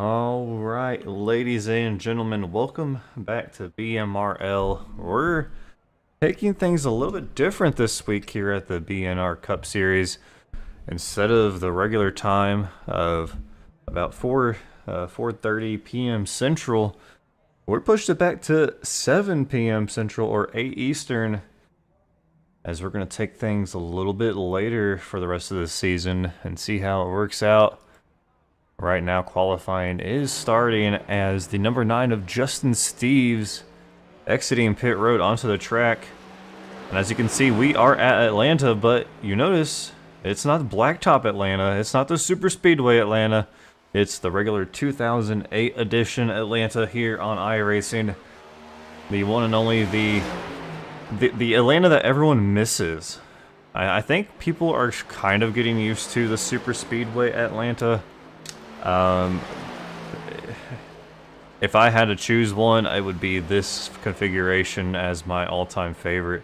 All right, ladies and gentlemen, welcome back to BMRL. We're taking things a little bit different this week here at the BNR Cup Series. Instead of the regular time of about 4:30 p.m. Central, we're pushed it back to 7 p.m. Central or 8 Eastern, as we're going to take things a little bit later for the rest of the season and see how it works out. Right now, qualifying is starting as the number 9 of Justin Steves exiting pit road onto the track. And as you can see, we are at Atlanta, but you notice it's not Blacktop Atlanta. It's not the Super Speedway Atlanta. It's the regular 2008 edition Atlanta here on iRacing. The one and only, the Atlanta that everyone misses. I think people are kind of getting used to the Super Speedway Atlanta. If I had to choose one, it would be this configuration as my all-time favorite.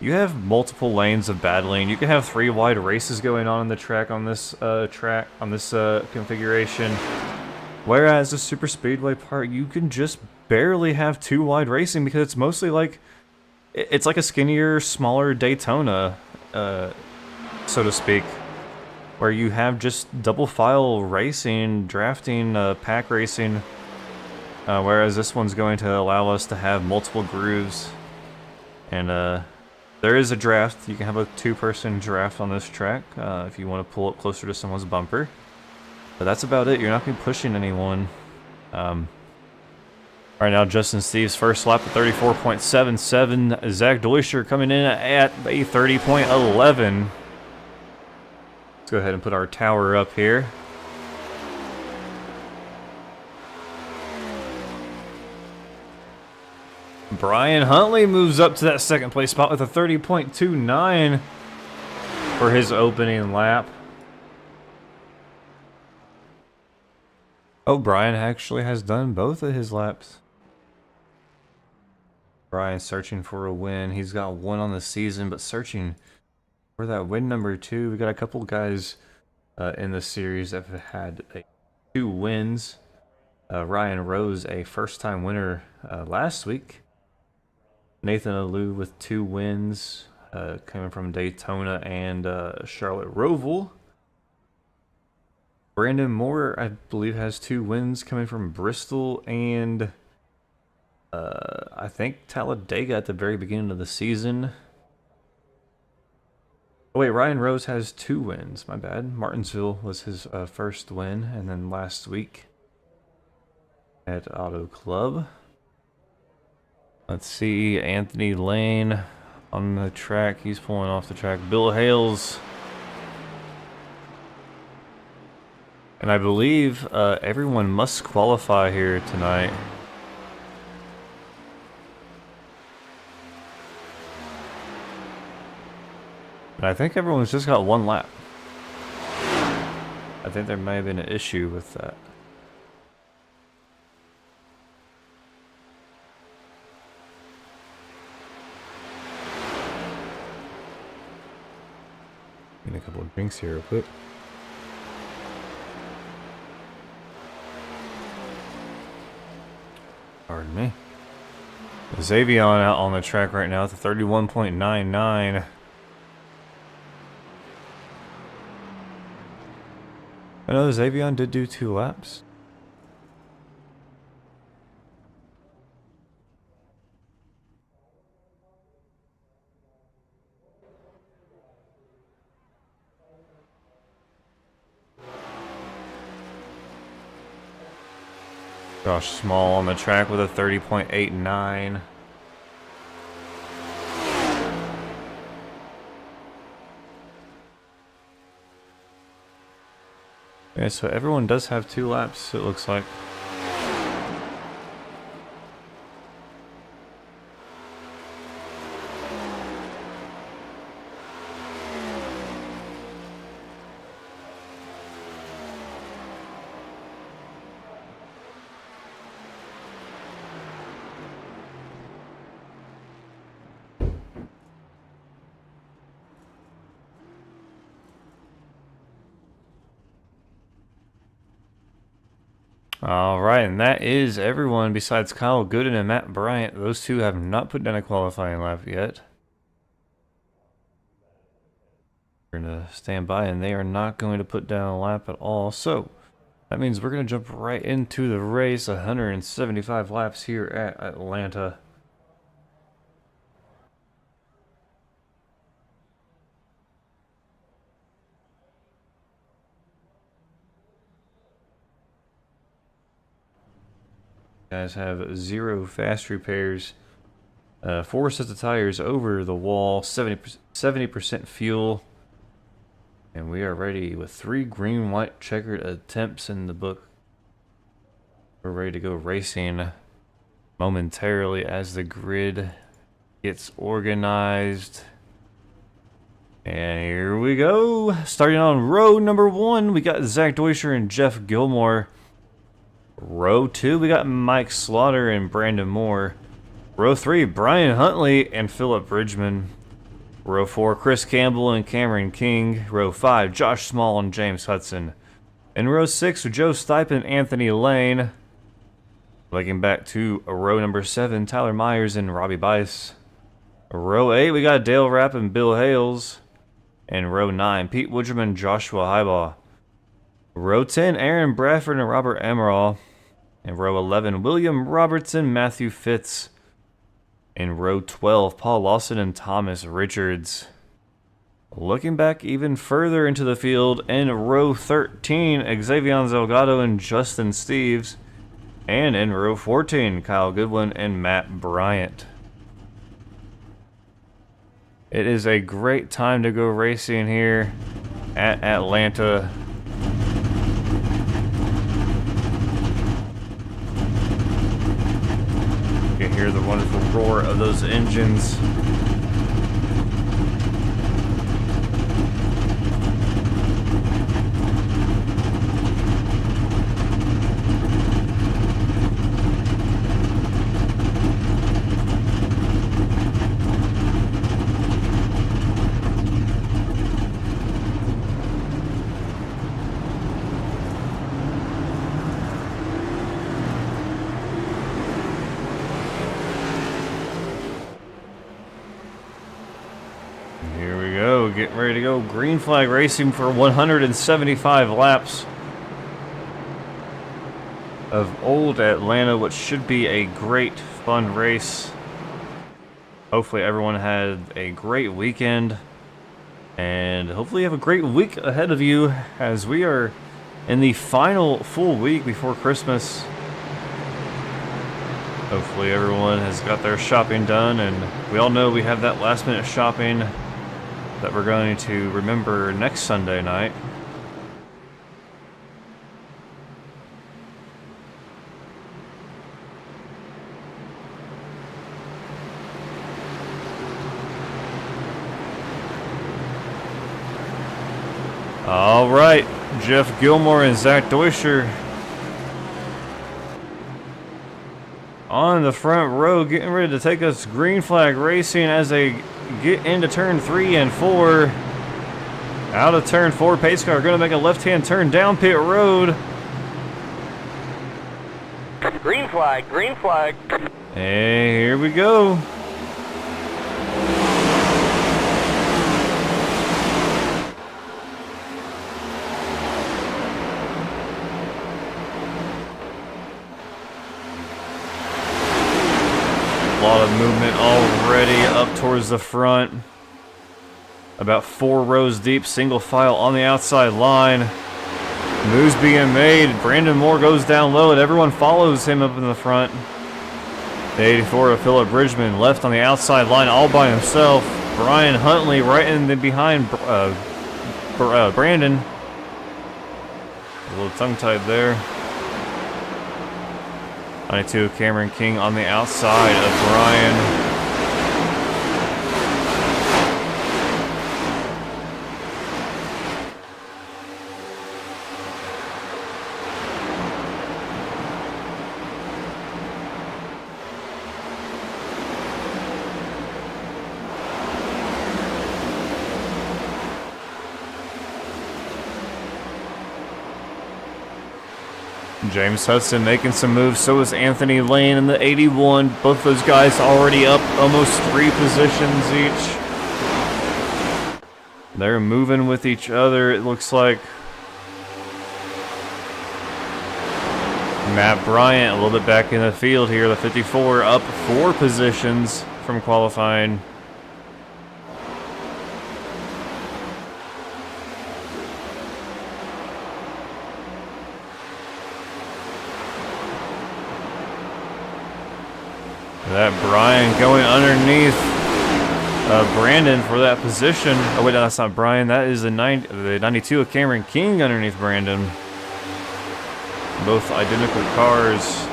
You have multiple lanes of battling. You can have 3 wide races going on the track on this configuration. Whereas the Super Speedway part, you can just barely have 2 wide racing because it's mostly like it's like a skinnier, smaller Daytona, so to speak, where you have just double file racing, drafting, pack racing, whereas this one's going to allow us to have multiple grooves. And there is a draft. You can have a 2-person draft on this track if you want to pull it closer to someone's bumper. But that's about it. You're not going to be pushing anyone. Right now, Justin Steves' first lap at 34.77. Zach Deuscher coming in at a 30.11. Let's go ahead and put our tower up here. Brian Huntley moves up to that second place spot with a 30.29 for his opening lap. Oh, Brian actually has done both of his laps. Brian searching for a win. He's got 1 on the season, but searching for that win number 2. We got a couple guys in the series that have had 2 wins. Ryan Rose, a first-time winner last week. Nathan Alou with 2 wins coming from Daytona and Charlotte Roval. Brandon Moore, I believe, has 2 wins coming from Bristol and I think Talladega at the very beginning of the season. Oh wait, Ryan Rose has 2 wins, my bad. Martinsville was his first win, and then last week at Auto Club. Let's see, Anthony Lane on the track. He's pulling off the track. Bill Hales. And I believe everyone must qualify here tonight. And I think everyone's just got 1 lap. I think there may have been an issue with that. Get a couple of drinks here real quick. Pardon me. Xavier out on the track right now at the 31.99. I know Xavier did do 2 laps. Josh Small on the track with a 30.89. Okay, so everyone does have 2 laps, it looks like. All right, and that is everyone besides Kyle Gooden and Matt Bryant. Those two have not put down a qualifying lap yet. We're going to stand by, and they are not going to put down a lap at all. So that means we're going to jump right into the race. 175 laps here at Atlanta. Guys have 0 fast repairs, 4 sets of tires over the wall, 70% fuel, and we are ready with 3 green, white, checkered attempts in the book. We're ready to go racing momentarily as the grid gets organized. And here we go. Starting on row number 1, we got Zach Deutscher and Jeff Gilmore. Row 2, we got Mike Slaughter and Brandon Moore. Row 3, Brian Huntley and Philip Bridgman. Row 4, Chris Campbell and Cameron King. Row 5, Josh Small and James Hudson. In row 6, Joe Stipe and Anthony Lane. Looking back to row number 7, Tyler Myers and Robbie Bice. Row 8, we got Dale Rapp and Bill Hales. And row 9, Pete Woodrum and Joshua Highball. Row 10, Aaron Bradford and Robert Emerald. In row 11, William Robertson, Matthew Fitz. In row 12, Paul Lawson and Thomas Richards. Looking back even further into the field, in row 13, Xavier Zelgado and Justin Steves. And in row 14, Kyle Goodwin and Matt Bryant. It is a great time to go racing here at Atlanta. You can hear the wonderful roar of those engines. Getting ready to go. Green flag racing for 175 laps of old Atlanta, which should be a great, fun race. Hopefully everyone had a great weekend, and hopefully you have a great week ahead of you as we are in the final full week before Christmas. Hopefully everyone has got their shopping done, and we all know we have that last minute shopping that we're going to remember next Sunday night. All right, Jeff Gilmore and Zach Deutscher on the front row, getting ready to take us green flag racing as they get into turn 3 and 4. Out of turn 4, pace car going to make a left-hand turn down pit road. Green flag, green flag. Hey, here we go. A lot of movement already up towards the front. About 4 rows deep, single file on the outside line. Moves being made. Brandon Moore goes down low and everyone follows him up in the front. The 84 of Philip Bridgman left on the outside line all by himself. Brian Huntley right in the behind Brandon. A little tongue-tied there. 92 Cameron King on the outside of Brian. James Hudson making some moves. So is Anthony Lane in the 81. Both those guys already up almost 3 positions each. They're moving with each other, it looks like. Matt Bryant a little bit back in the field here. The 54 up 4 positions from qualifying. That Brian going underneath Brandon for that position. Oh wait, no, that's not Brian. That is the 92 of Cameron King underneath Brandon. Both identical cars.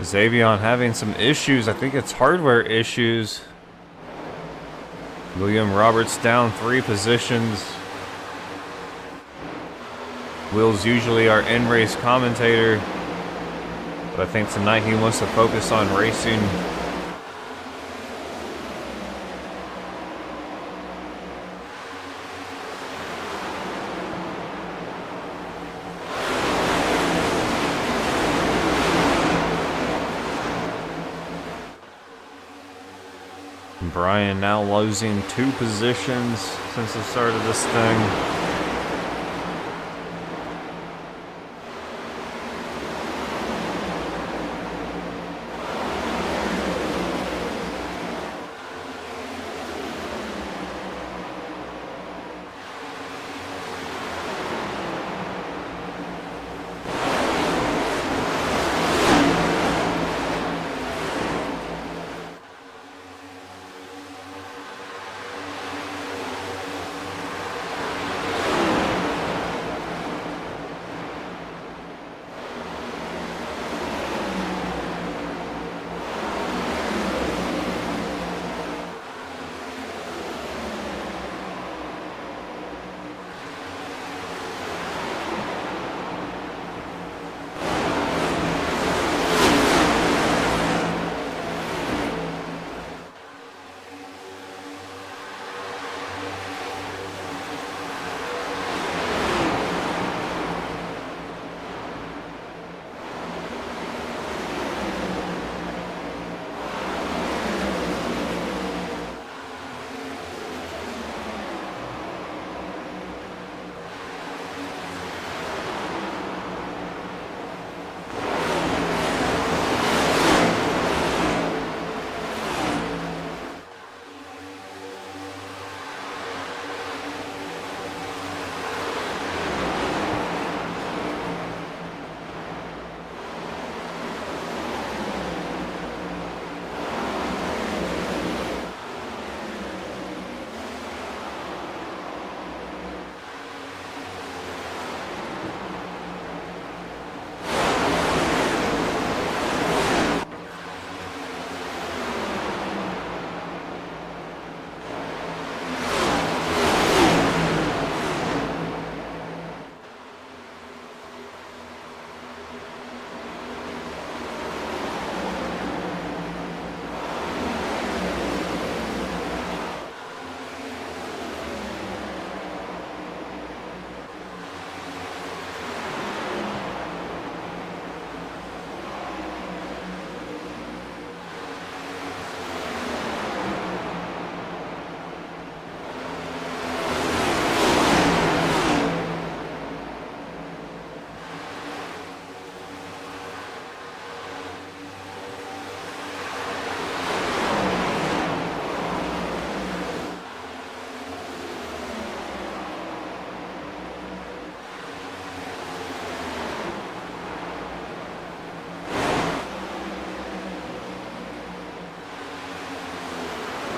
Xavion having some issues. I think it's hardware issues. William Roberts down 3 positions. Will's usually our in-race commentator, but I think tonight he wants to focus on racing. Brian now losing 2 positions since the start of this thing.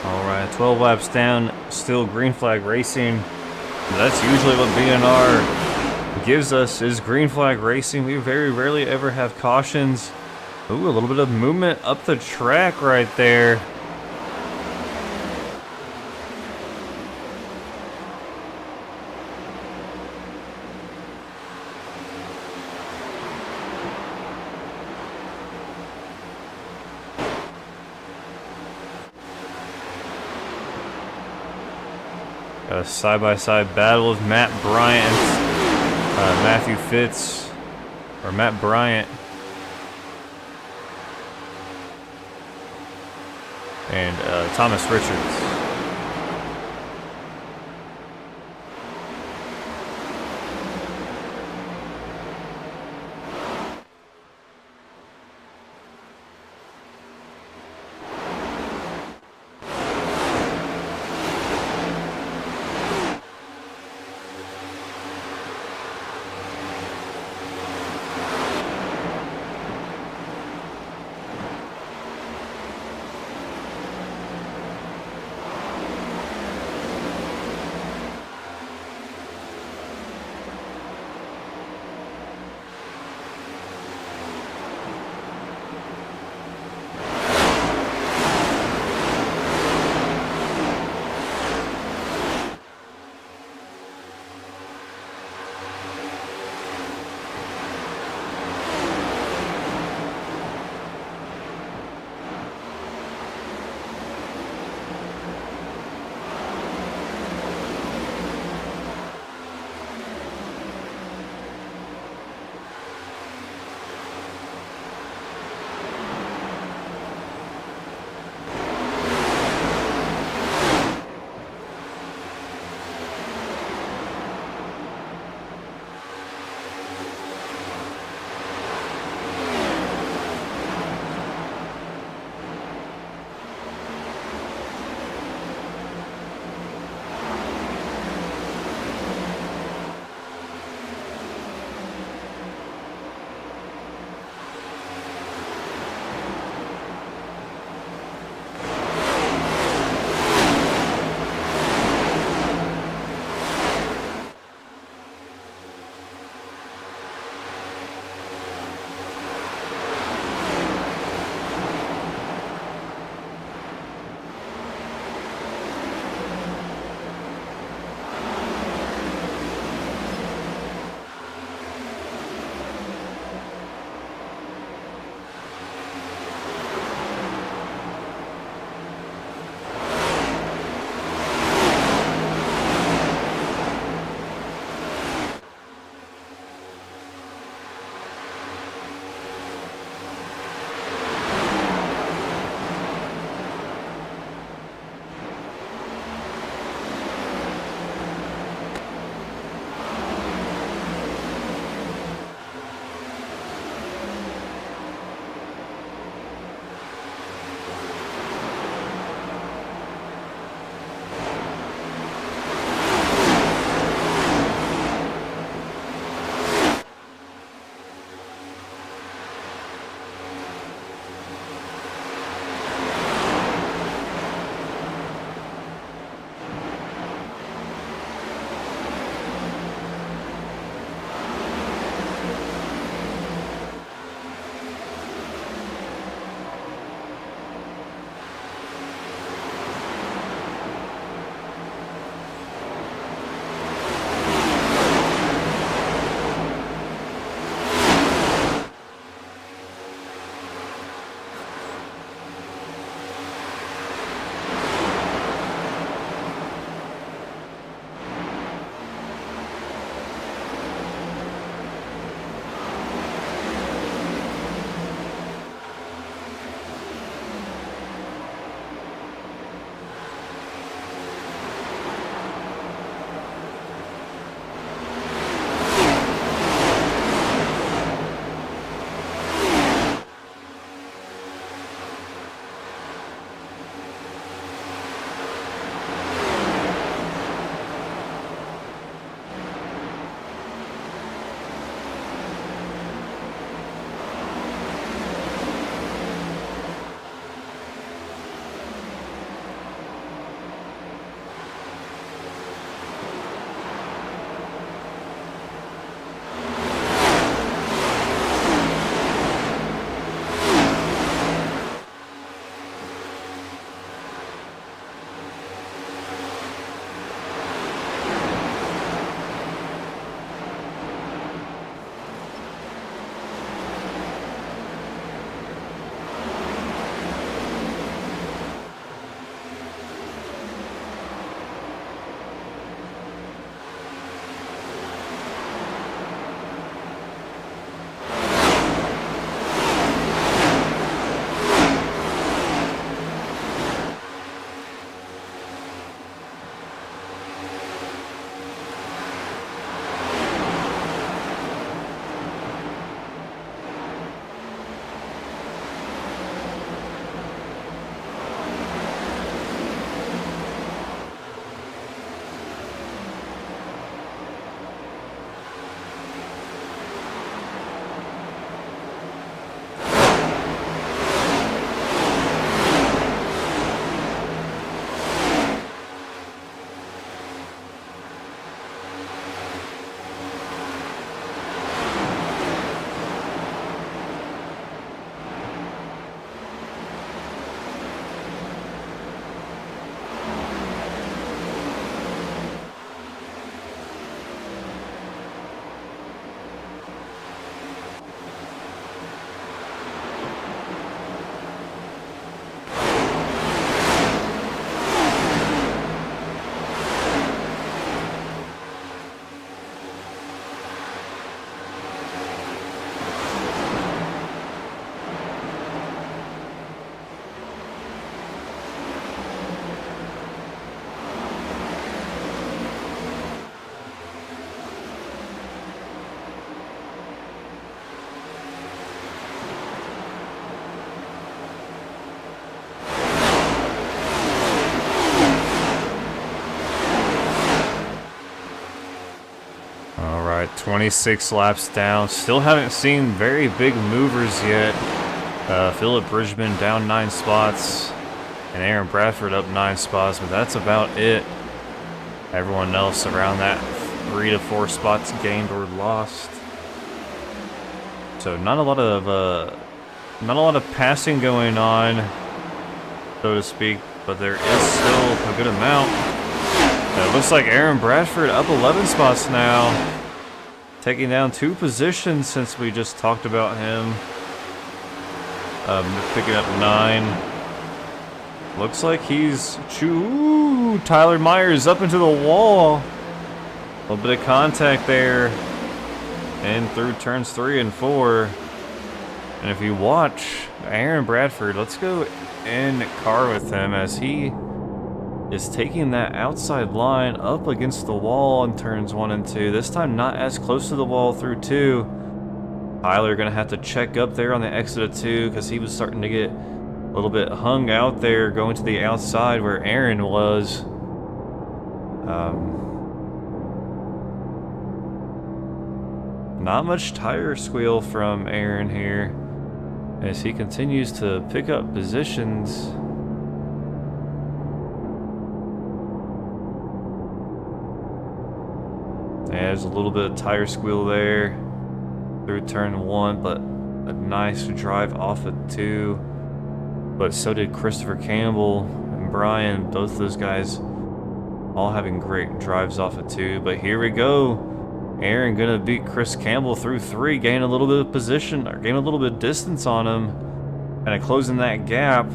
Alright, 12 laps down, still green flag racing. That's usually what BNR gives us, is green flag racing. We very rarely ever have cautions. Ooh, a little bit of movement up the track right there. A side-by-side battle of Matt Bryant, Matthew Fitz, or Matt Bryant, and Thomas Richards. 26 laps down. Still haven't seen very big movers yet. Philip Bridgman down 9 spots. And Aaron Bradford up 9 spots, but that's about it. Everyone else around that 3 to 4 spots gained or lost. So not a lot of passing going on, so to speak, but there is still a good amount. It looks like Aaron Bradford up 11 spots now, taking down 2 positions since we just talked about him. Picking up 9. Looks like he's... Ooh, Tyler Myers up into the wall. A little bit of contact there. And through turns 3 and 4. And if you watch Aaron Bradford, let's go in car with him as he is taking that outside line up against the wall in turns 1 and 2. This time not as close to the wall through 2. Tyler gonna have to check up there on the exit of 2 because he was starting to get a little bit hung out there going to the outside where Aaron was. Not much tire squeal from Aaron here as he continues to pick up positions. There's a little bit of tire squeal there through turn 1, but a nice drive off of 2. But so did Christopher Campbell and Brian, both those guys all having great drives off of 2. But here we go. Aaron gonna beat Chris Campbell through 3, gain a little bit of position, or gain a little bit of distance on him, and closing that gap.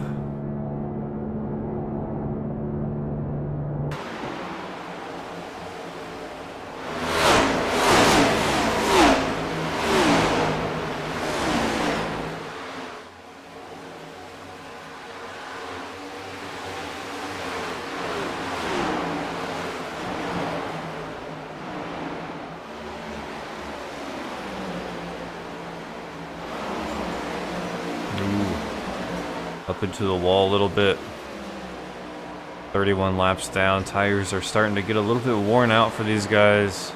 Up into the wall a little bit. 31 laps down. Tires are starting to get a little bit worn out for these guys.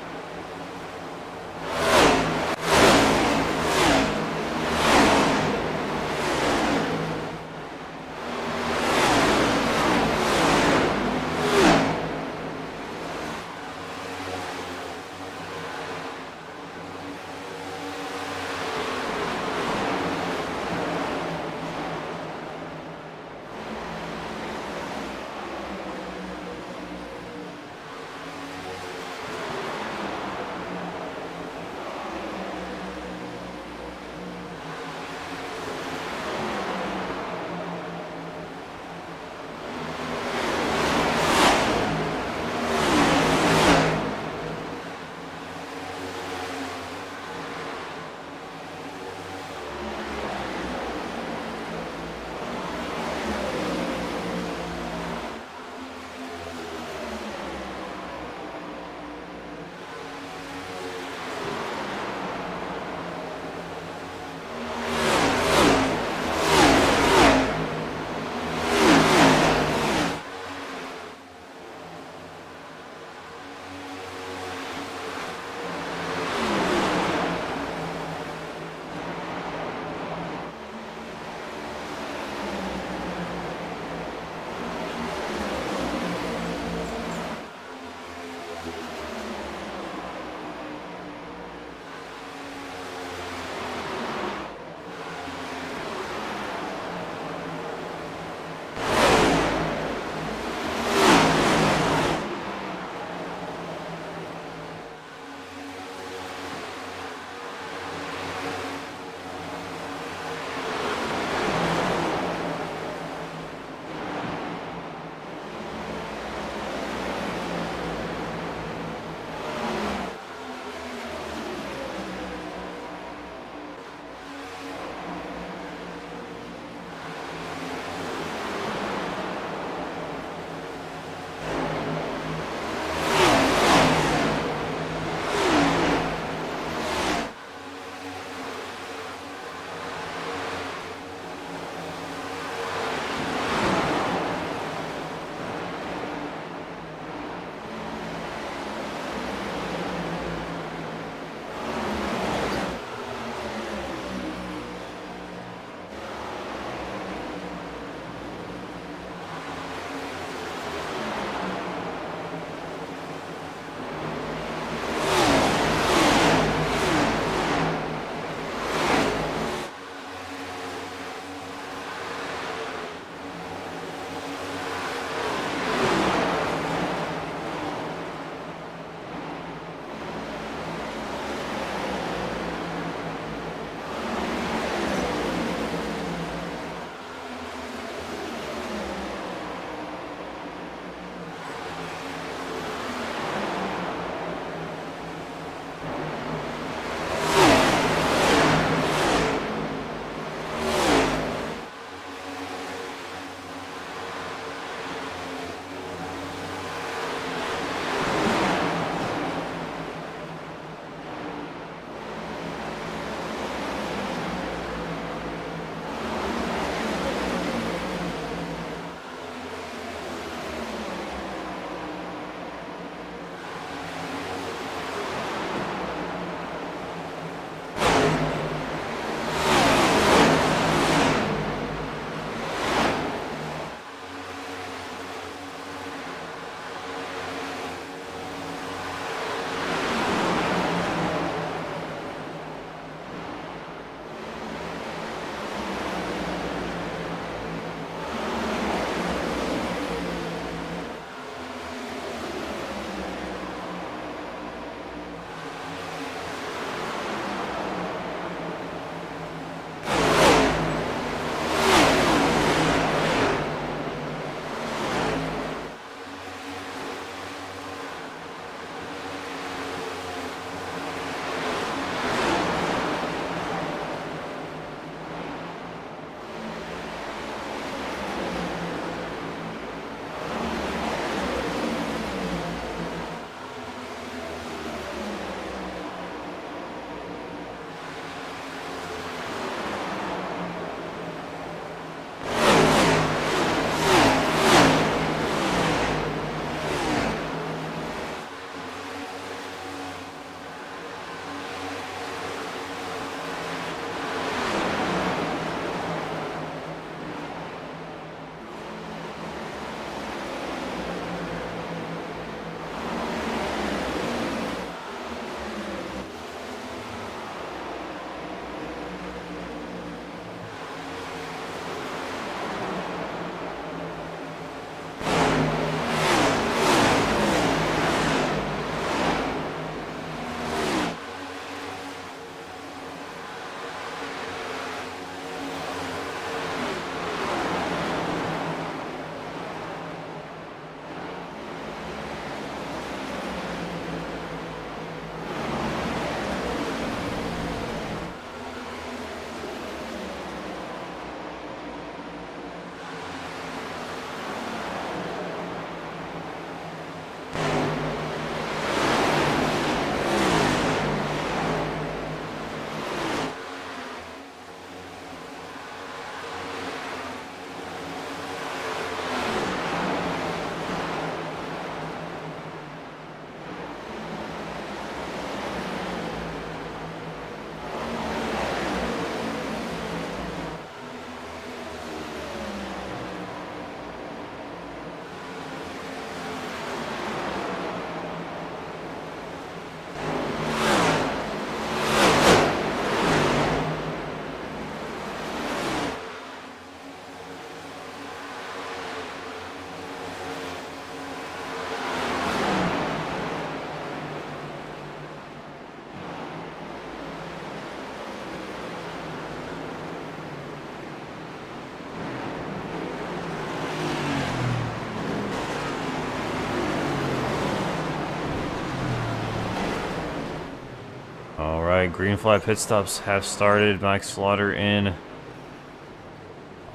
Green flag pit stops have started. Mike Slaughter in.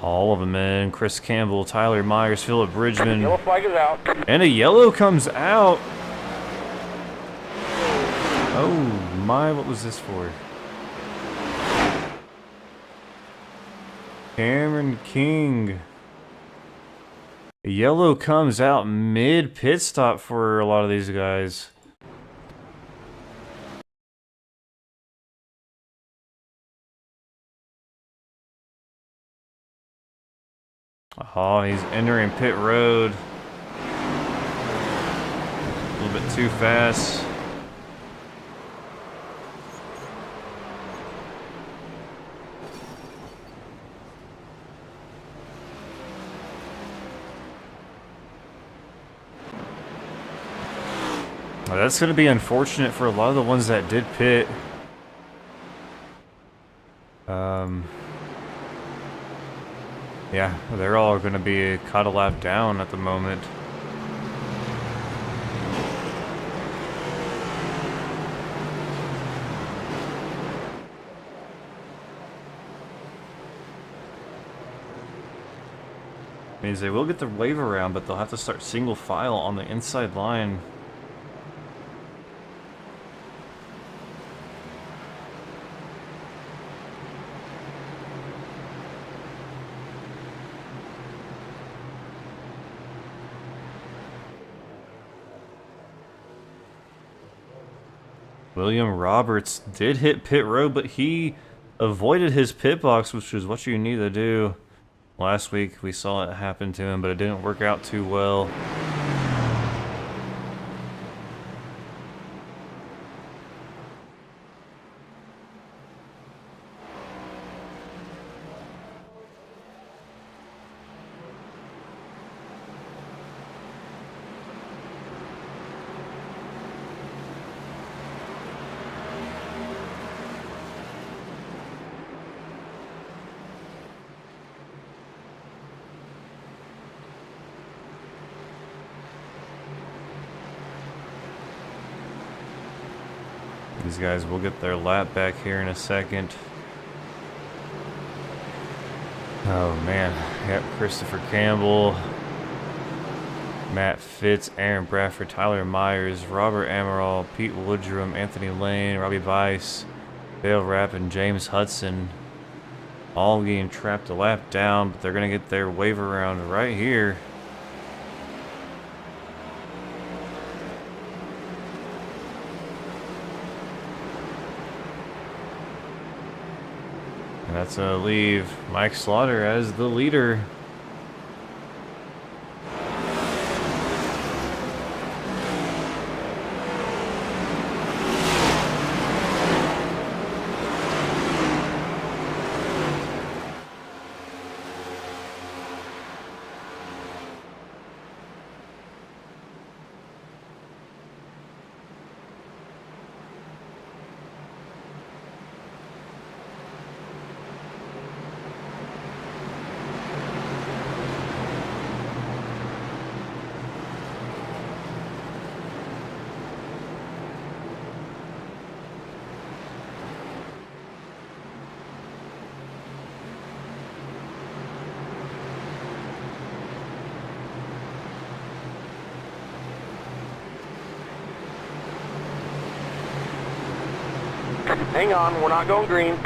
All of them in. Chris Campbell, Tyler Myers, Philip Bridgman. Yellow flag is out. And a yellow comes out. Oh my, what was this for? Cameron King. A yellow comes out mid pit stop for a lot of these guys. Oh, he's entering pit road. A little bit too fast. Well, that's going to be unfortunate for a lot of the ones that did pit. Yeah, they're all going to be caught a lap down at the moment. Means they will get the wave around, but they'll have to start single file on the inside line. William Roberts did hit pit road, but he avoided his pit box, which is what you need to do. Last week we saw it happen to him, but it didn't work out too well. These guys will get their lap back here in a second. Oh man, yep, Christopher Campbell, Matt Fitz, Aaron Bradford, Tyler Myers, Robert Amaral, Pete Woodrum, Anthony Lane, Robbie Weiss, Dale Rapp, and James Hudson all getting trapped a lap down, but they're going to get their wave around right here. And that's going to leave Mike Slaughter as the leader. Hang on, we're not going green.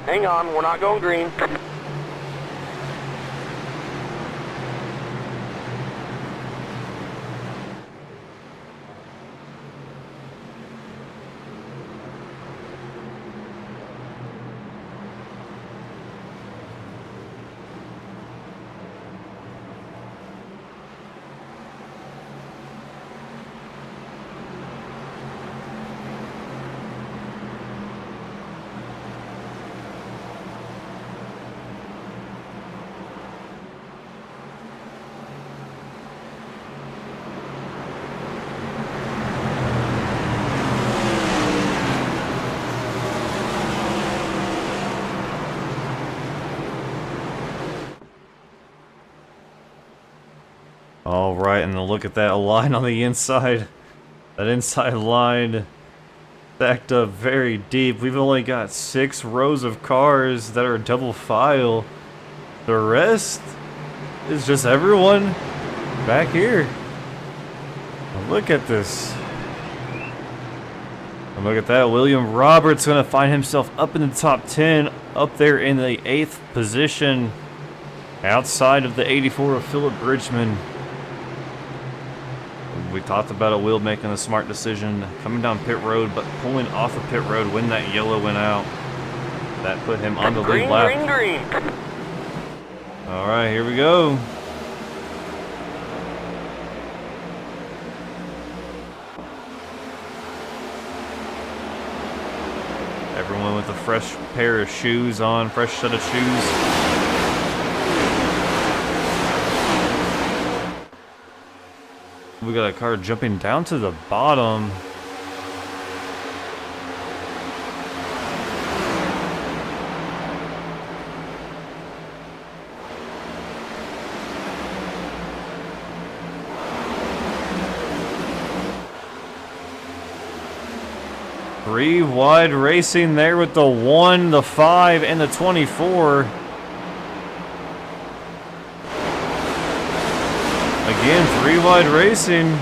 Hang on, we're not going green. All right, and then look at that line on the inside. That inside line stacked up very deep. We've only got 6 rows of cars that are double file. The rest is just everyone back here. Look at this. And look at that. William Roberts going to find himself up in the top 10, up there in the 8th position, outside of the 84 of Philip Bridgman. We talked about Will making a smart decision, coming down pit road, but pulling off of pit road when that yellow went out. That put him on the lead lap. Green. All right, here we go. Everyone with a fresh pair of shoes on, fresh set of shoes. We got a car jumping down to the bottom. Three wide racing there with the 1, the 5, and the 24. Again, 3 wide racing.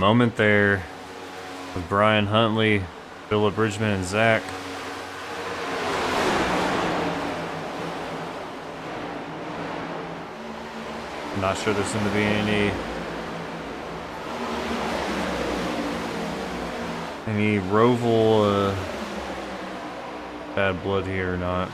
moment there with Brian Huntley, Philip Bridgman, and Zach. I'm not sure there's going to be any Roval bad blood here or not.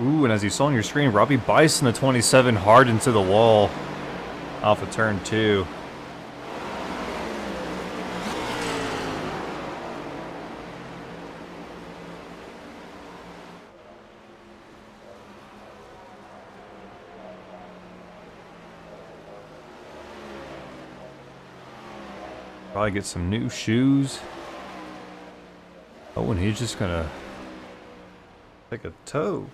Ooh, and as you saw on your screen, Robbie Bison, the 27, hard into the wall off of turn 2. Probably get some new shoes. Oh, and he's just gonna take a toe.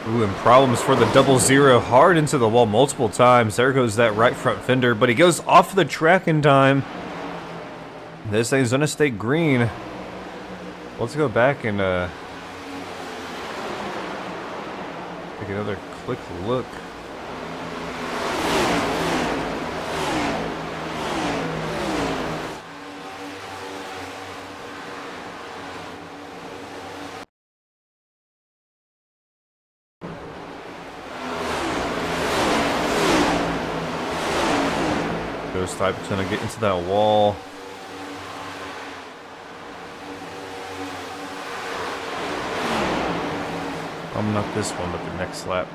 Ooh, and problems for the 0-0. Hard into the wall multiple times. There goes that right front fender, but he goes off the track in time. This thing's gonna stay green. Let's go back and take another quick look. Ghost type is gonna get into that wall. Not this one, but the next lap.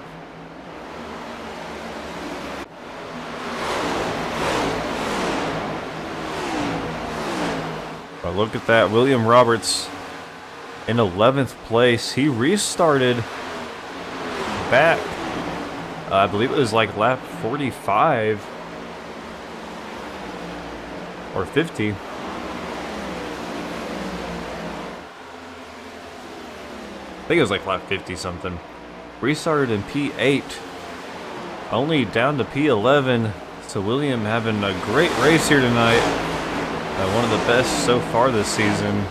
But look at that, William Roberts in 11th place. He restarted back, I believe it was like lap 45 or 50. I think it was like lap 50 something. Restarted in P8, only down to P11. So William having a great race here tonight. One of the best so far this season.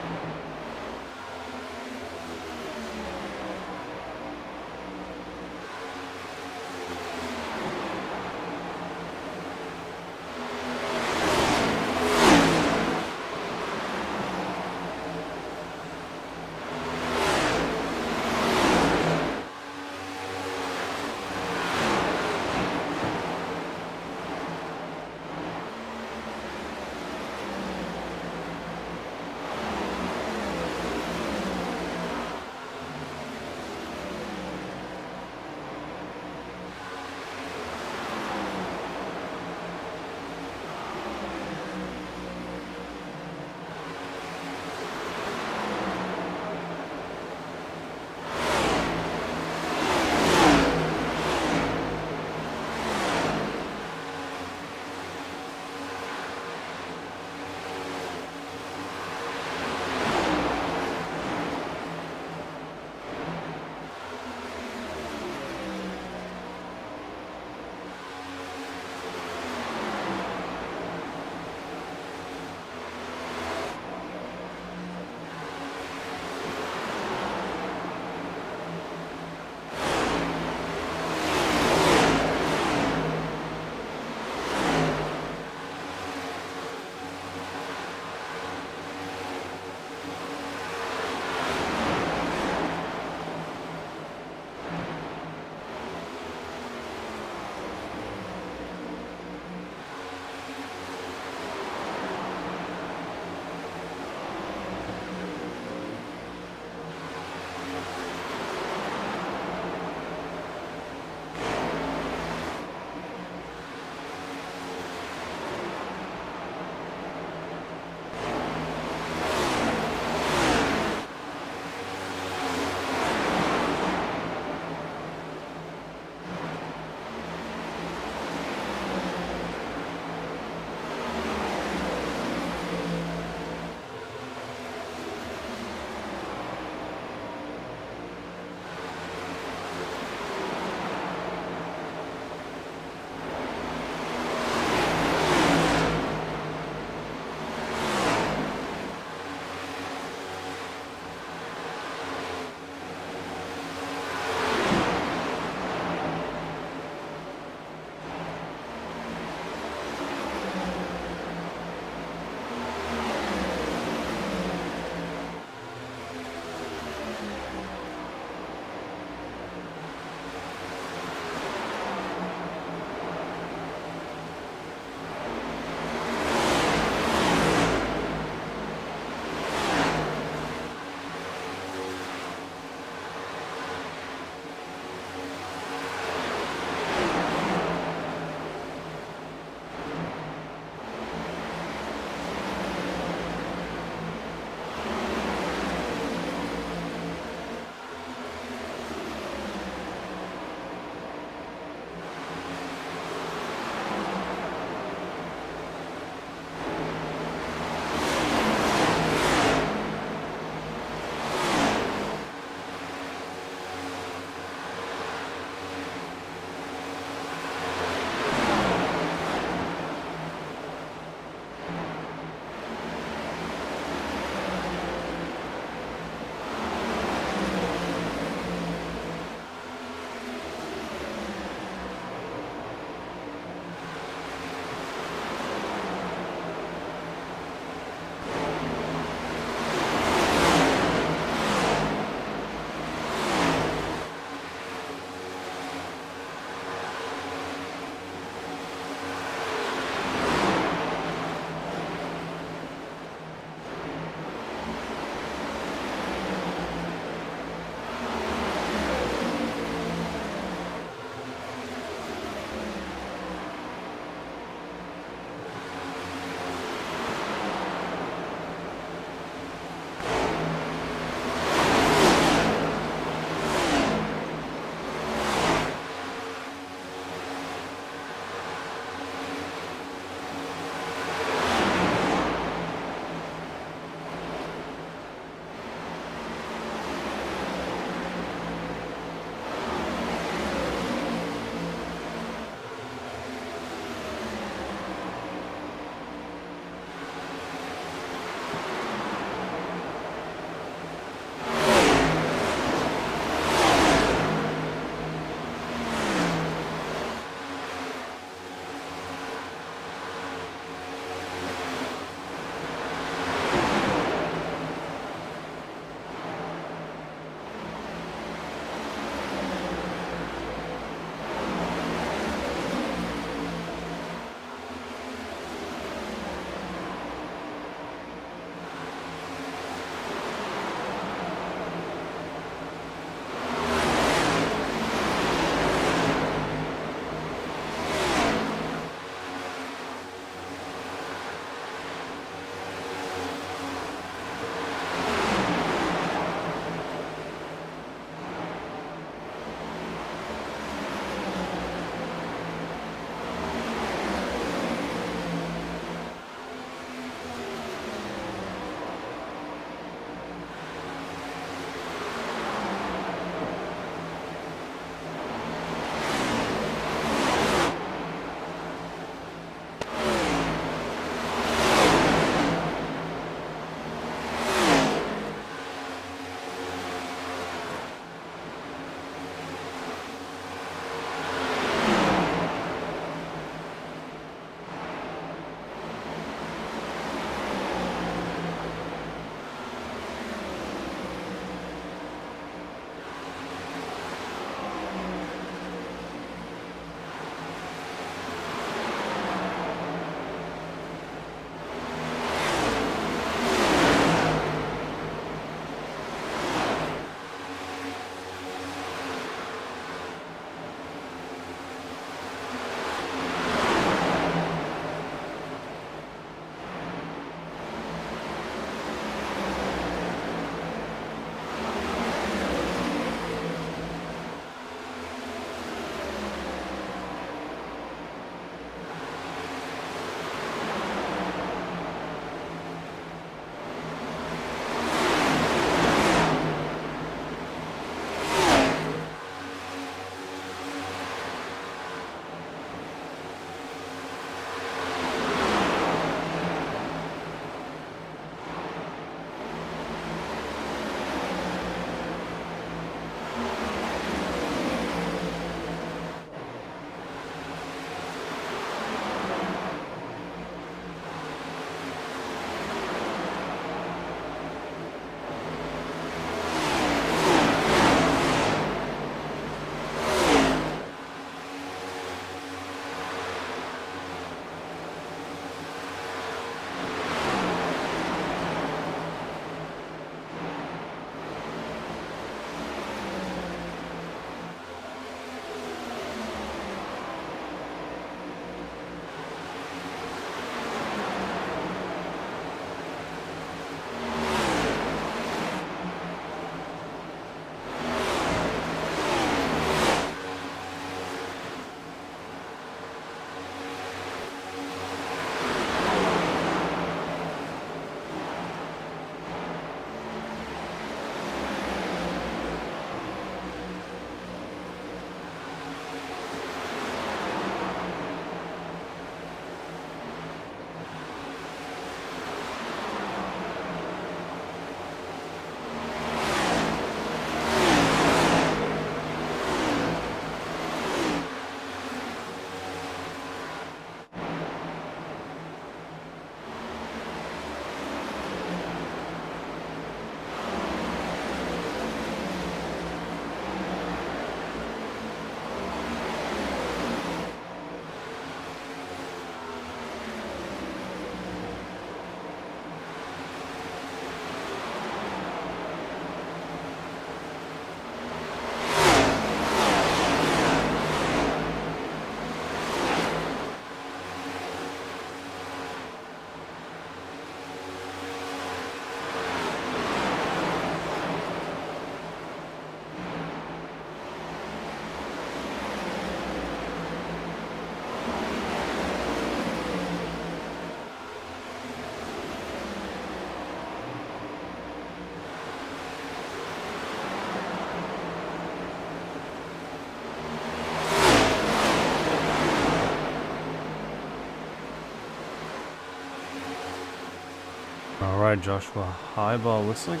All right, Joshua. High ball looks like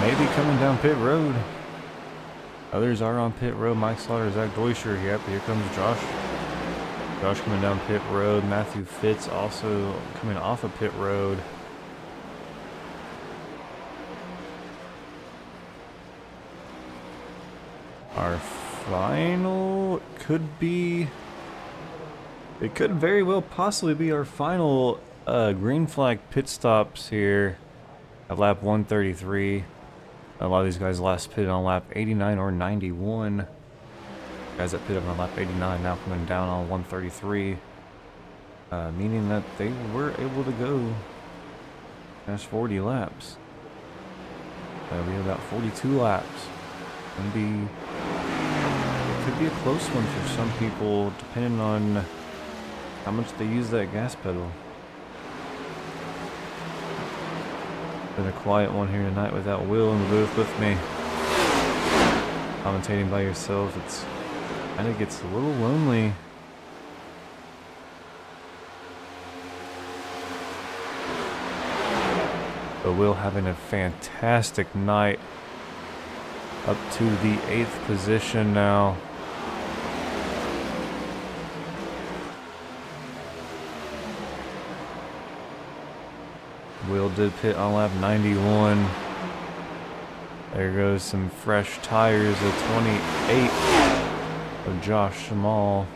maybe coming down pit road. Others are on pit road. Mike Slaughter, Zach Deutscher. Yep, here comes Josh. Josh coming down pit road. Matthew Fitz also coming off of pit road. Our final could be... It could very well possibly be our final green flag pit stops here at lap 133. A lot of these guys last pitted on lap 89 or 91. Guys that pitted on lap 89 now coming down on 133. Meaning that they were able to go past 40 laps. We have about 42 laps. It could be a close one for some people, depending on how much they use that gas pedal. Been a quiet one here tonight without Will in the booth with me. Commentating by yourself, it's kind of gets a little lonely. But Will having a fantastic night. Up to the 8th position now. Will did pit on lap 91. There goes some fresh tires of 28 of Josh Small.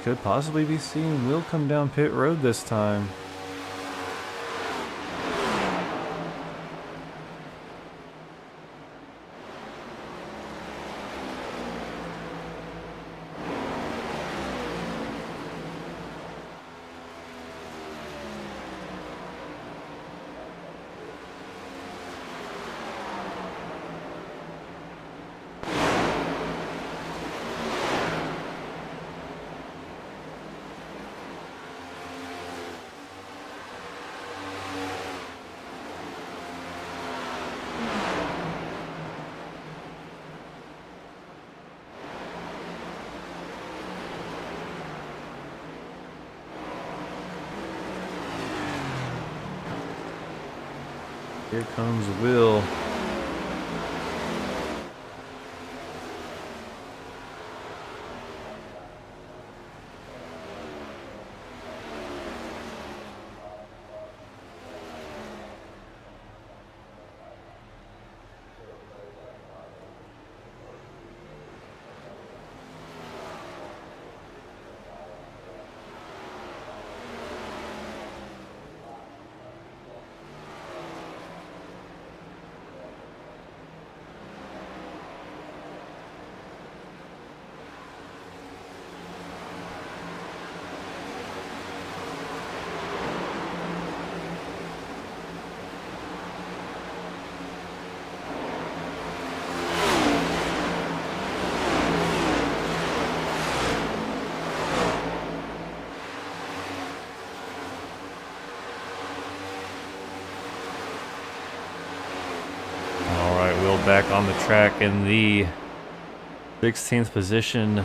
Could possibly be seeing Will come down pit road this time. Here comes Will. Back on the track in the 16th position.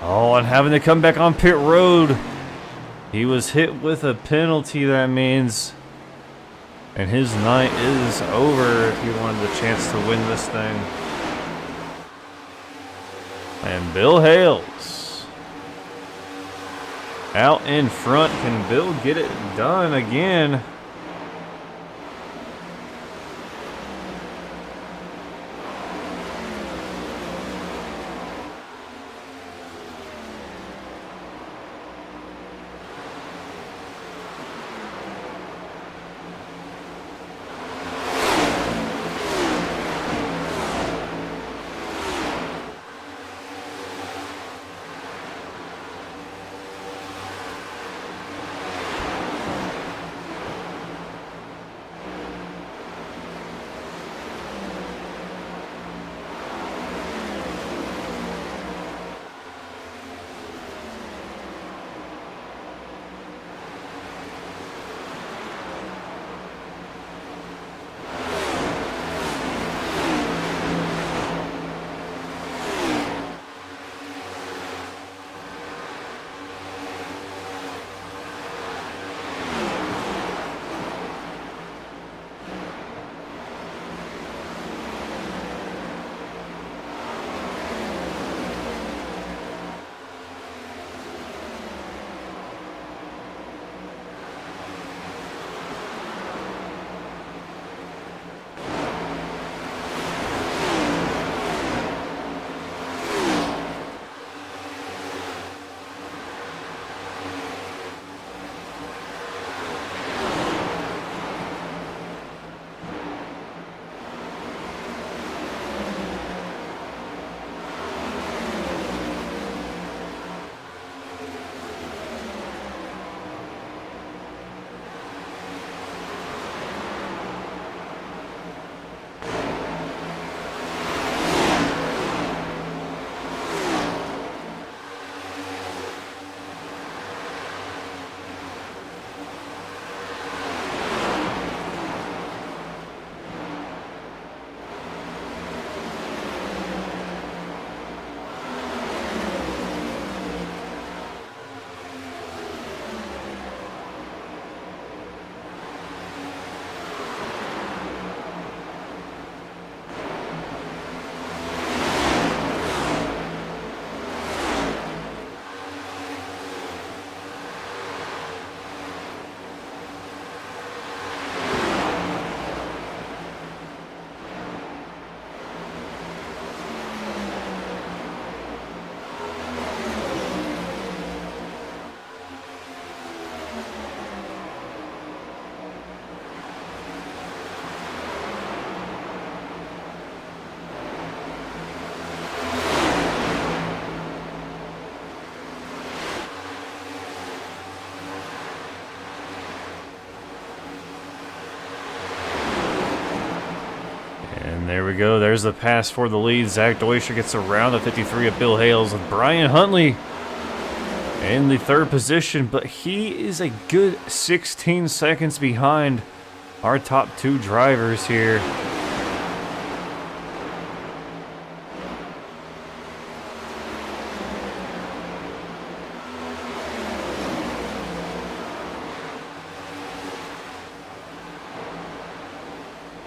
Oh, and having to come back on pit road. He was hit with a penalty, that means. And his night is over if he wanted the chance to win this thing. And Bill Hales out in front. Can Bill get it done again? There we go. There's the pass for the lead. Zach Deutscher gets around the 53 of Bill Hales with Brian Huntley in the third position, but he is a good 16 seconds behind our top two drivers here.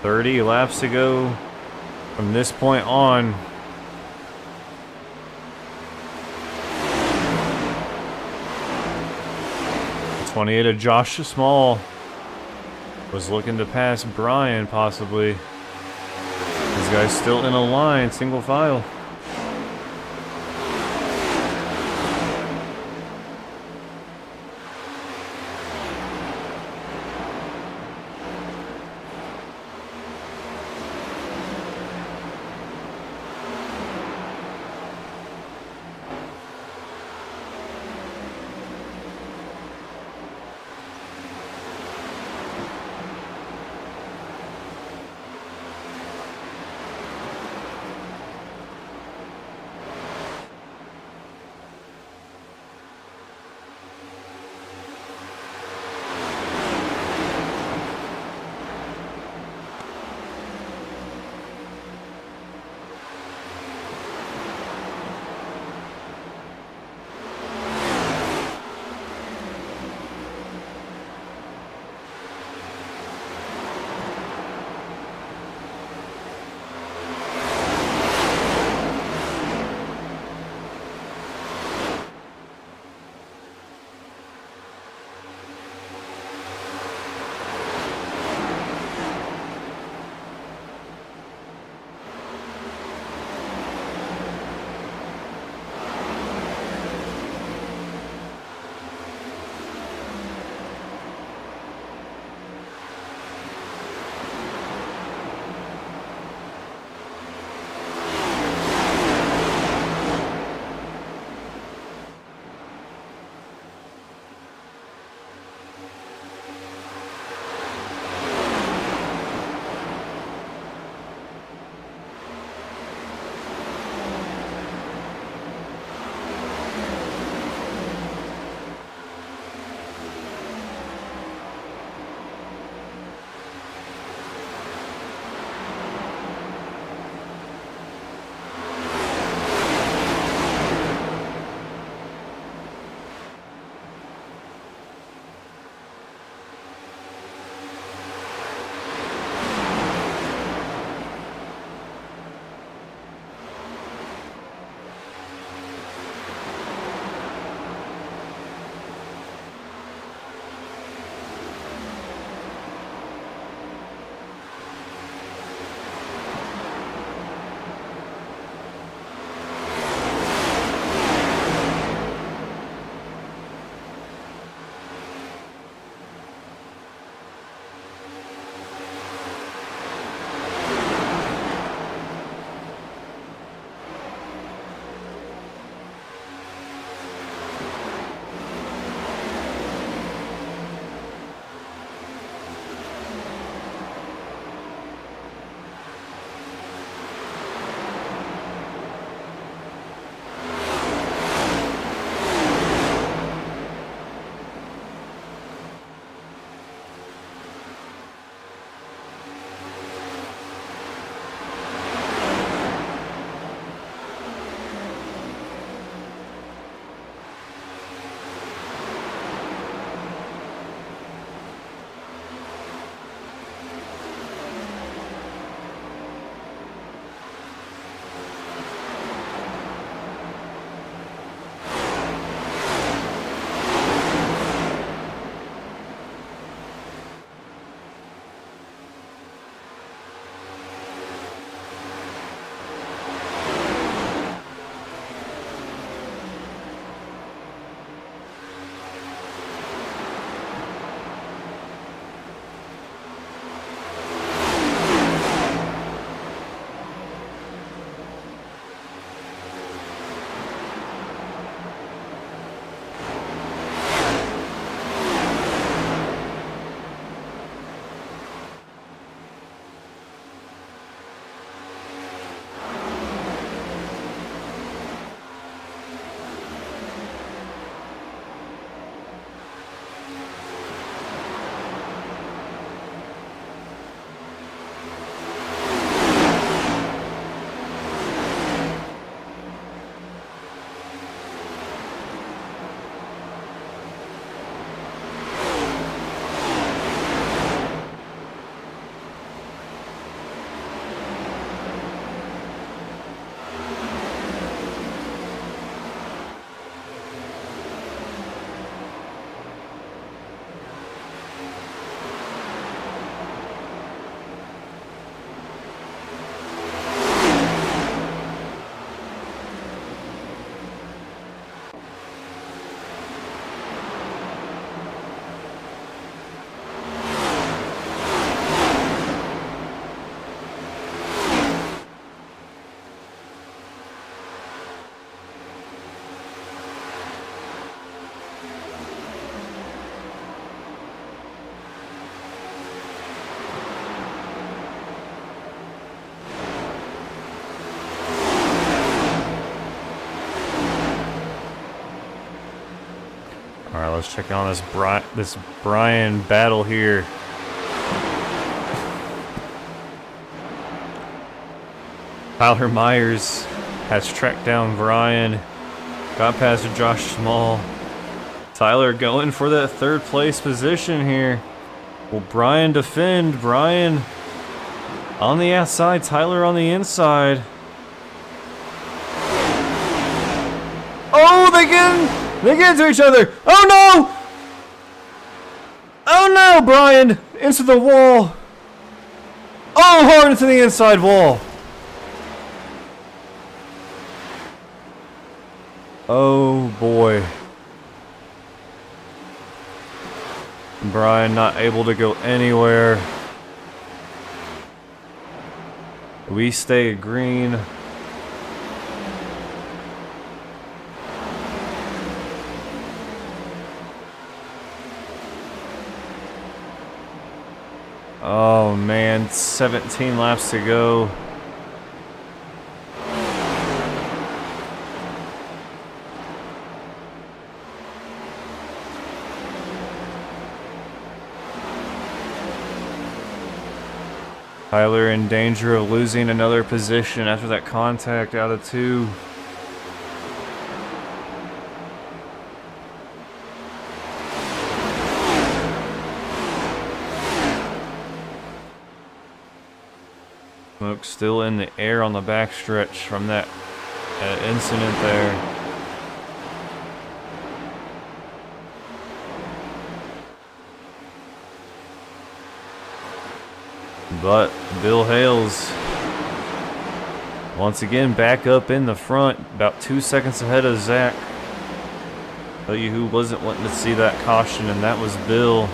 .30 laps to go from this point on. .28 of Josh Small was looking to pass Brian, possibly. This guy's still in a line, single file. let's check on this Brian battle here. Tyler Myers has tracked down Brian. Got past Josh Small. Tyler going for that third place position here. Will Brian defend? Brian on the outside, Tyler on the inside. Oh, they get into each other. Oh no! Oh no, Brian into the wall. Oh, hard into the inside wall. Oh boy. Brian not able to go anywhere. We stay green. Oh man, 17 laps to go. Tyler in danger of losing another position after that contact out of 2. Smoke still in the air on the backstretch from that incident there. But Bill Hales once again back up in the front, about 2 seconds ahead of Zach. Tell you who wasn't wanting to see that caution, and that was Bill.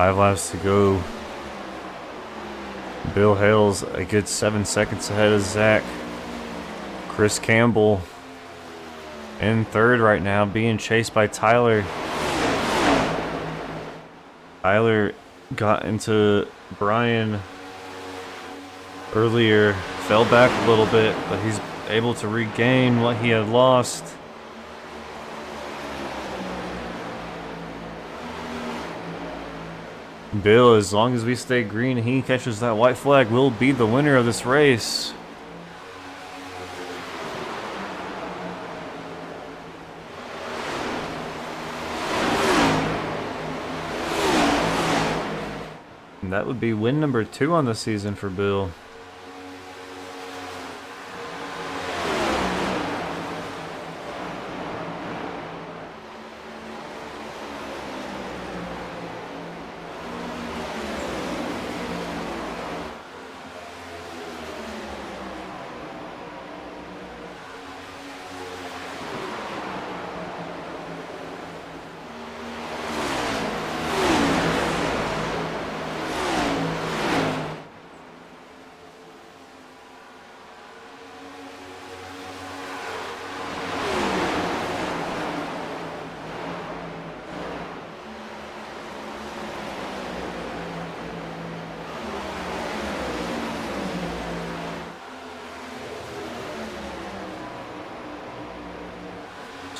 5 laps to go. Bill Hale's a good 7 seconds ahead of Zach. Chris Campbell in third right now, being chased by Tyler. Tyler got into Brian earlier, fell back a little bit, but he's able to regain what he had lost. Bill, as long as we stay green and he catches that white flag, will be the winner of this race. And that would be win number 2 on the season for Bill.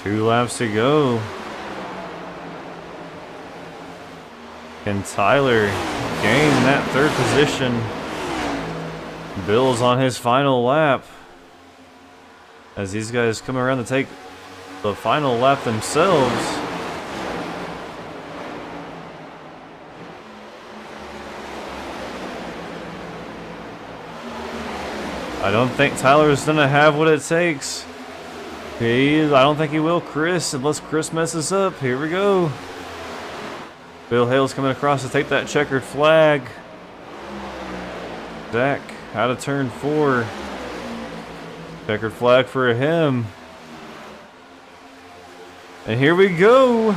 Two laps to go. Can Tyler gain that third position? Bill's on his final lap. As these guys come around to take the final lap themselves. I don't think Tyler's gonna have what it takes. I don't think he will, Chris, unless Chris messes up. Here we go. Bill Hale's coming across to take that checkered flag. Zach out of turn 4. Checkered flag for him. And here we go.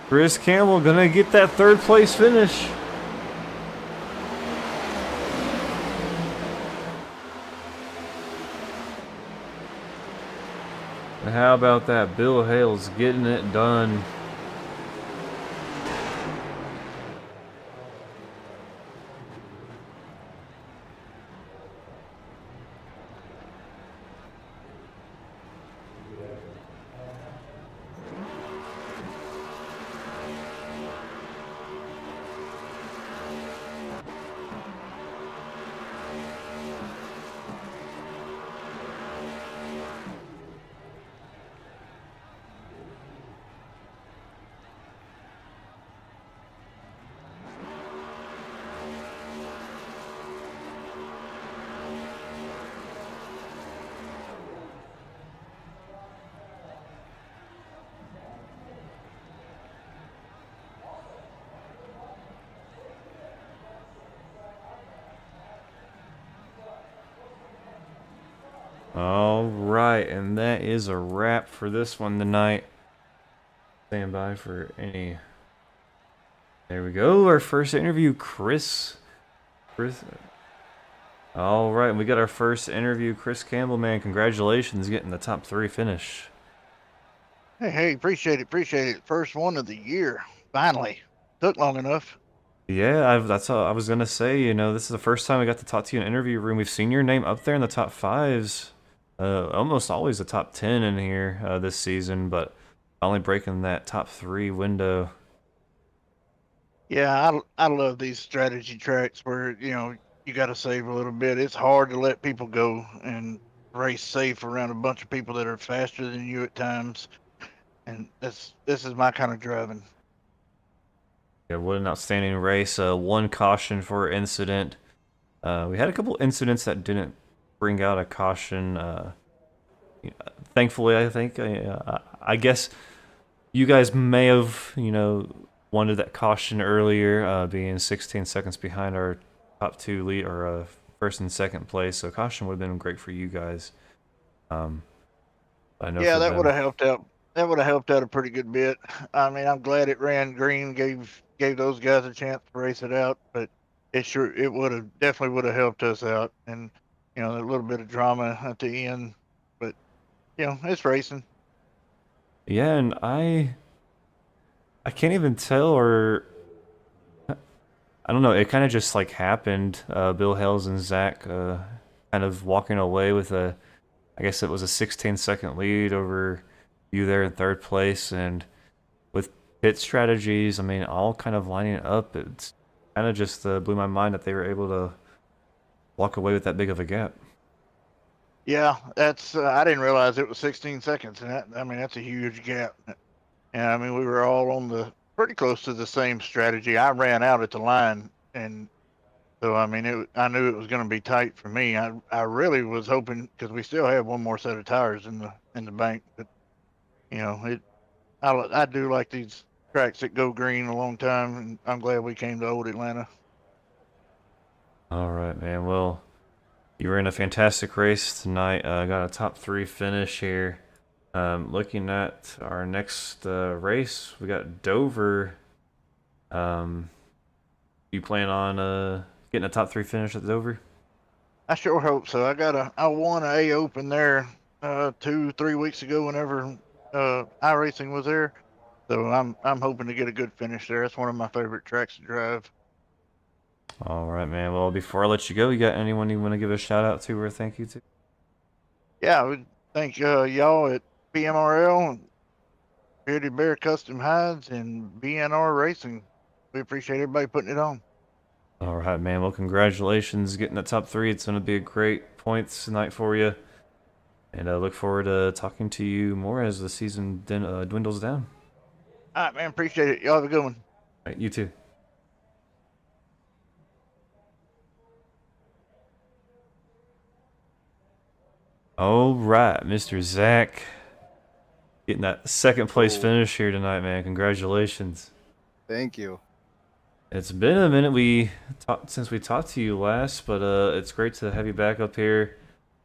Chris Campbell gonna get that third place finish. How about that? Bill Hale's getting it done. All right, and that is a wrap for this one tonight. Stand by for any. There we go. Our first interview, Chris. All right, we got our first interview, Chris Campbell. Man, congratulations, getting the top 3 finish. Hey, appreciate it. First one of the year, finally. Took long enough. Yeah, that's all I was gonna say. You know, this is the first time we got to talk to you in an interview room. We've seen your name up there in the top 5s. Almost always the top 10 in here this season, but finally breaking that top 3 window. Yeah, I love these strategy tracks where, you got to save a little bit. It's hard to let people go and race safe around a bunch of people that are faster than you at times. And this is my kind of driving. Yeah, what an outstanding race. 1 caution for incident. We had a couple incidents that didn't bring out a caution. Thankfully, I think. I guess you guys may have, wanted that caution earlier, being 16 seconds behind our top 2 lead, or first and second place. So caution would have been great for you guys. I know. Yeah, that would have helped out that would have helped out a pretty good bit. I mean, I'm glad it ran green, gave those guys a chance to race it out, but it would have definitely would have helped us out, and a little bit of drama at the end, but it's racing. Yeah, and I can't even tell, or I don't know. It kind of just like happened. Bill Hells and Zach kind of walking away with I guess it was a 16-second lead over you there in third place, and with pit strategies, I mean, all kind of lining up. It's kind of just blew my mind that they were able to walk away with that big of a gap. Yeah, that's I didn't realize it was 16 seconds, and I mean that's a huge gap. And I mean we were all on the pretty close to the same strategy. I ran out at the line, and so I mean I knew it was going to be tight for me. I really was hoping because we still have one more set of tires in the bank, but it I do like these tracks that go green a long time, and I'm glad we came to Old Atlanta. All right, man. Well, you were in a fantastic race tonight. Got a top three finish here. Looking at our next race, we got Dover. Um, you plan on getting a top three finish at Dover? I sure hope so. I won a Open there 2 3 weeks ago whenever iRacing was there. So I'm hoping to get a good finish there. It's one of my favorite tracks to drive. All right, man. Well, before I let you go, you got anyone you want to give a shout out to or thank you to? Yeah, I would thank y'all at BMRL and Bearded Bear Custom Hides and BNR Racing. We appreciate everybody putting it on. All right, man. Well, congratulations getting the top three. It's going to be a great points tonight for you. And I look forward to talking to you more as the season dwindles down. All right, man. Appreciate it. Y'all have a good one. All right, you too. All right, Mr. Zach. Getting that second place Oh, finish here tonight, man. Congratulations. thank you. It's been a minute since we talked to you last, but it's great to have you back up here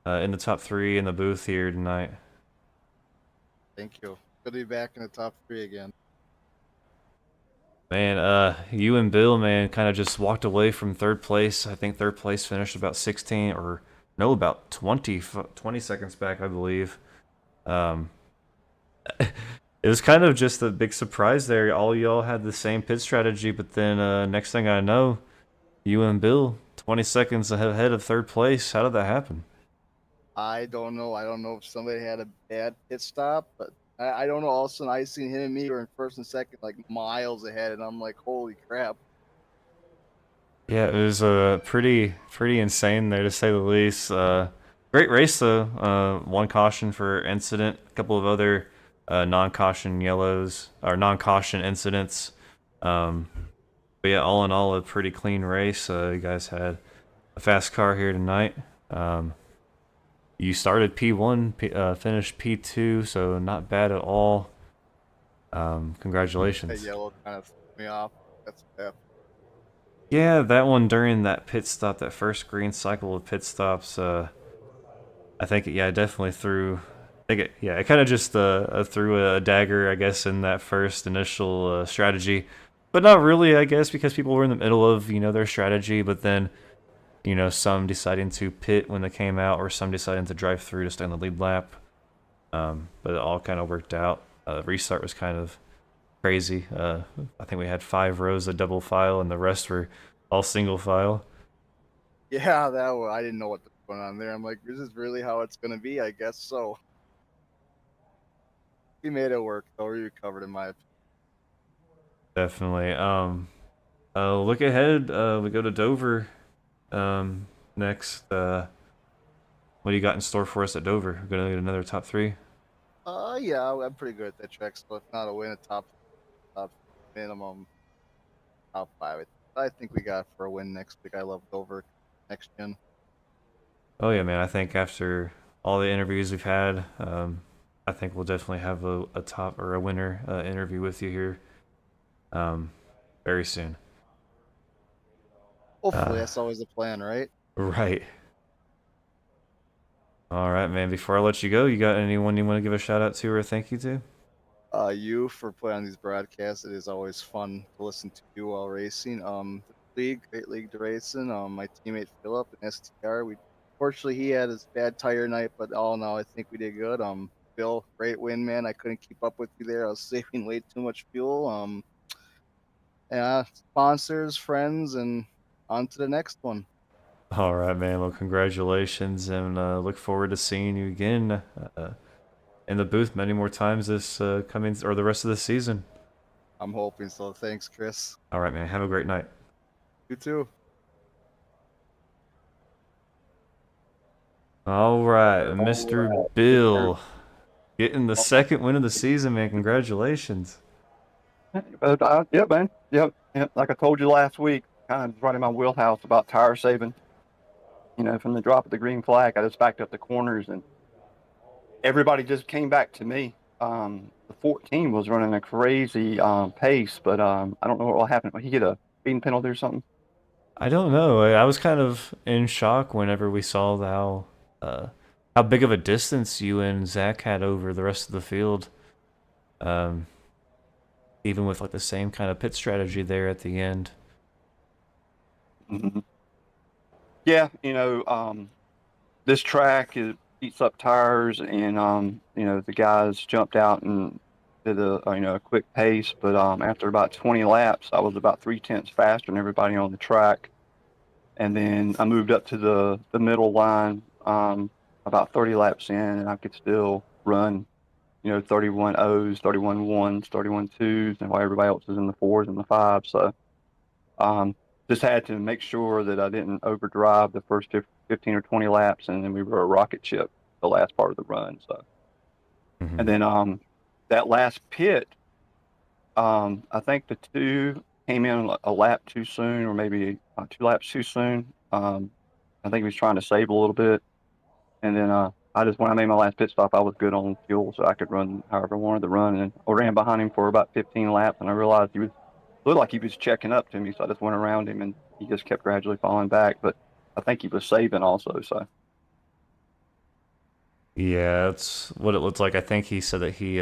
in the top three in the booth here tonight. Thank you. Good to be back in the top three again. Man, you and Bill, man, kind of just walked away from third place. I think third place finished about 16 or no, about 20 seconds back, I believe. Um, it was kind of just a big surprise there. All y'all had the same pit strategy, but then next thing I know, you and Bill 20 seconds ahead of third place. How did that happen? I don't know. I don't know if somebody had a bad pit stop, but I don't know. All of a sudden, I seen him and me were in first and second, like miles ahead, and I'm like, holy crap. Yeah, it was pretty insane there to say the least. Great race though. One caution for incident, a couple of other non-caution yellows or non-caution incidents. Um, but yeah, all in all, a pretty clean race. You guys had a fast car here tonight. You started P1, finished P2, so not bad at all. That Congratulations. yellow kind of threw me off. That's bad. Yeah, that one during that pit stop, that first green cycle of pit stops, I think, yeah, it definitely threw. It kind of just threw a dagger, I guess, in that first initial strategy, but not really, I guess, because people were in the middle of their strategy, but then some deciding to pit when they came out, or some deciding to drive through to stay on the lead lap. But it all kind of worked out. Restart was kind of crazy. I think we had 5 rows of double file, and the rest were all single file. Yeah, I didn't know what was going on there. I'm like, this is really how it's going to be? I guess so. We made it work, though. We recovered, in my opinion. Definitely. Look ahead. We go to Dover next. What do you got in store for us at Dover? We're gonna get another top three. Yeah, I'm pretty good at that track, so if not a win, a top minimum top five. I think we got for a win next week. I love Dover next gen. Oh yeah, man. I think after all the interviews we've had, I think we'll definitely have a top or a winner interview with you here very soon. Hopefully, that's always the plan, right? Right. All right, man. Before I let you go, you got anyone you want to give a shout out to or a thank you to? you for putting on these broadcasts. It is always fun to listen to you while racing. The league, great league to race in. My teammate Philip and STR. Fortunately he had his bad tire night, but all in all, I think we did good. Bill, great win, man. I couldn't keep up with you there. I was saving way too much fuel. Yeah, sponsors, friends, and on to the next one. All right, man. Well, congratulations, and look forward to seeing you again in the booth many more times this coming or the rest of the season. I'm hoping so. Thanks, Chris. All right, man. Have a great night. You too. All right, Mr. Bill, getting the second win of the season, man. Congratulations. But yep, man. Yep. Like I told you last week, kind of right in my wheelhouse about tire saving. From the drop of the green flag, I just backed up the corners and everybody just came back to me. The 14 was running a crazy pace, but I don't know what will happen. Will he get a speeding penalty or something? I don't know. I was kind of in shock whenever we saw how big of a distance you and Zach had over the rest of the field. Even with like the same kind of pit strategy there at the end. Mm-hmm. Yeah, this track eats up tires, and the guys jumped out and did a quick pace, but after about 20 laps, I was about 3/10 faster than everybody on the track, and then I moved up to the middle line about 30 laps in, and I could still run 31 O's, 31 1s, 31 2s, and while everybody else is in the 4s and the 5s. So just had to make sure that I didn't overdrive the first 15 or 20 laps, and then we were a rocket ship the last part of the run. So, Mm-hmm. and then that last pit, I think the two came in a lap too soon, or maybe 2 laps too soon. I think he was trying to save a little bit, and then when I made my last pit stop, I was good on fuel, so I could run however I wanted to run. And I ran behind him for about 15 laps, and I realized looked like he was checking up to me, so I just went around him, and he just kept gradually falling back. But I think he was saving also. So Yeah, that's what it looks like. I think he said that he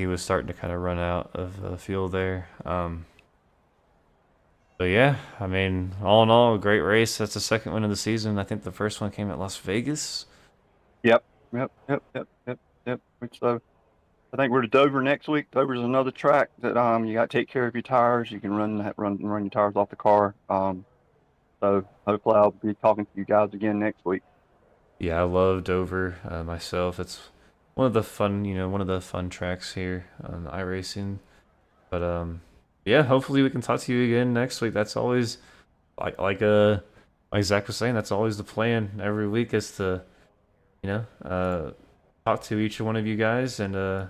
was starting to kind of run out of fuel there. But yeah, I mean, all in all, a great race. That's the second win of the season. I think the first one came at Las Vegas. yep. So I think we're to Dover next week. Dover's another track that you got to take care of your tires. You can run your tires off the car. So hopefully I'll be talking to you guys again next week. Yeah, I love Dover myself. It's one of the fun tracks here on iRacing. But yeah, hopefully we can talk to you again next week. That's always like Zach was saying. That's always the plan every week is to talk to each one of you guys, and I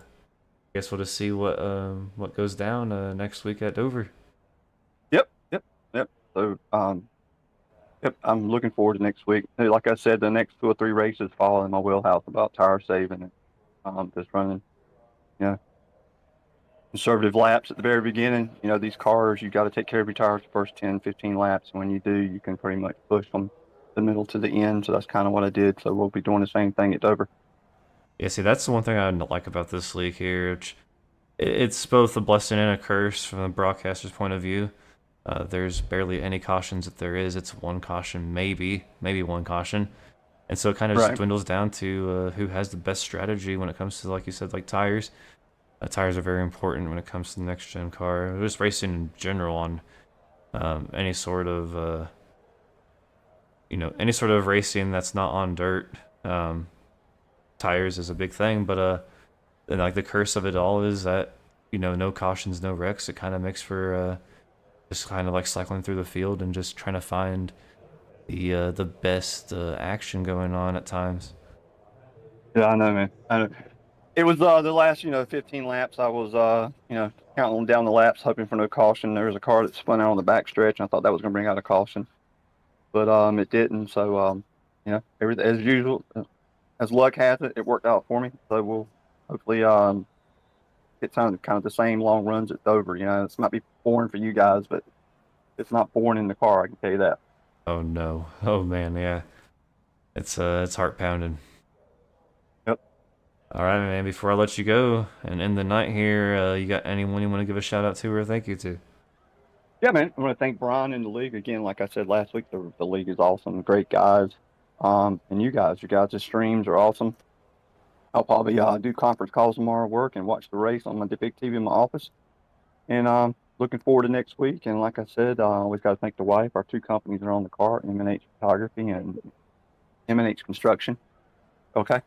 guess we'll just see what goes down next week at Dover. Yep. So yep, I'm looking forward to next week. Like I said, the next 2 or 3 races fall in my wheelhouse about tire saving and just running, conservative laps at the very beginning. These cars, you got to take care of your tires the first 10, 15 laps. And when you do, you can pretty much push from the middle to the end. So that's kind of what I did. So we'll be doing the same thing at Dover. Yeah, see, that's the one thing I like about this league here. It's both a blessing and a curse from the broadcaster's point of view. There's barely any cautions. If there is, it's one caution, maybe one caution. And so it kind of just dwindles down to who has the best strategy when it comes to, like you said, like tires. Tires are very important when it comes to the next gen car. Just racing in general on any sort of racing that's not on dirt. Tires is a big thing, but and like the curse of it all is that no cautions, no wrecks. It kind of makes for just kind of like cycling through the field and just trying to find the best action going on at times. Yeah, I know, man. I know. It was the last 15 laps. I was counting down the laps, hoping for no caution. There was a car that spun out on the back stretch, and I thought that was going to bring out a caution, but it didn't. So everything as usual, as luck has it, it worked out for me. So we'll hopefully get kind of the same long runs at Dover. This might be boring for you guys, but it's not boring in the car. I can tell you that. Oh no! Oh man, yeah. It's heart pounding. Yep. All right, man. Before I let you go and end the night here, you got anyone you want to give a shout out to or thank you to? Yeah, man. I want to thank Brian and the league again. Like I said last week, the league is awesome. Great guys. And you guys' streams are awesome. I'll probably do conference calls tomorrow at work and watch the race on the big TV in my office. And looking forward to next week. And like I said, we've got to thank the wife. Our two companies are on the car, M&H Photography and M&H Construction. Okay.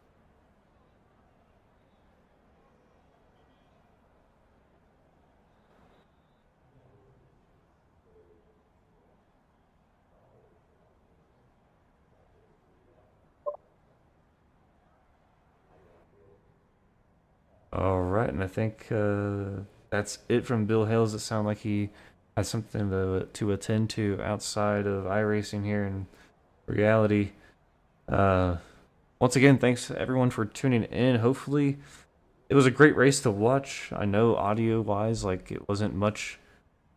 All right, and I think that's it from Bill Hales. It sounded like he has something to attend to outside of iRacing here in reality. Once again, thanks everyone for tuning in. Hopefully, it was a great race to watch. I know audio-wise, like it wasn't much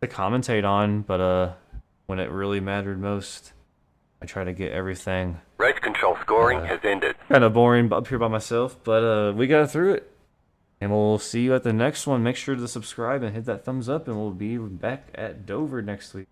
to commentate on, but when it really mattered most, I try to get everything. Race control scoring has ended. Kind of boring up here by myself, but we got through it. And we'll see you at the next one. Make sure to subscribe and hit that thumbs up, and we'll be back at Dover next week.